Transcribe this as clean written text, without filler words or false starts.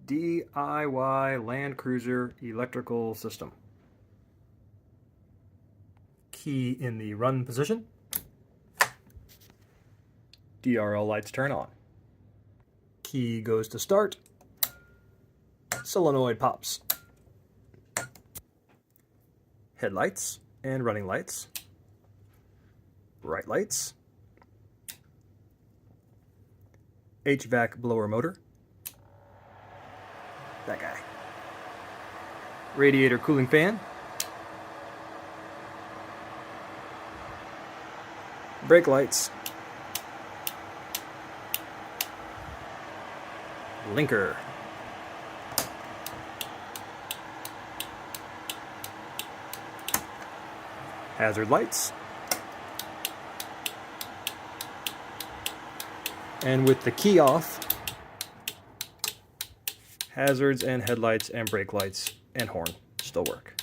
DIY Land Cruiser electrical system. Key in the run position. DRL lights turn on. Key goes to start. Solenoid pops. Headlights and running lights. Bright lights. HVAC blower motor. That guy. Radiator cooling fan. Brake lights. Blinker. Hazard lights. And with the key off, hazards and headlights and brake lights and horn still work.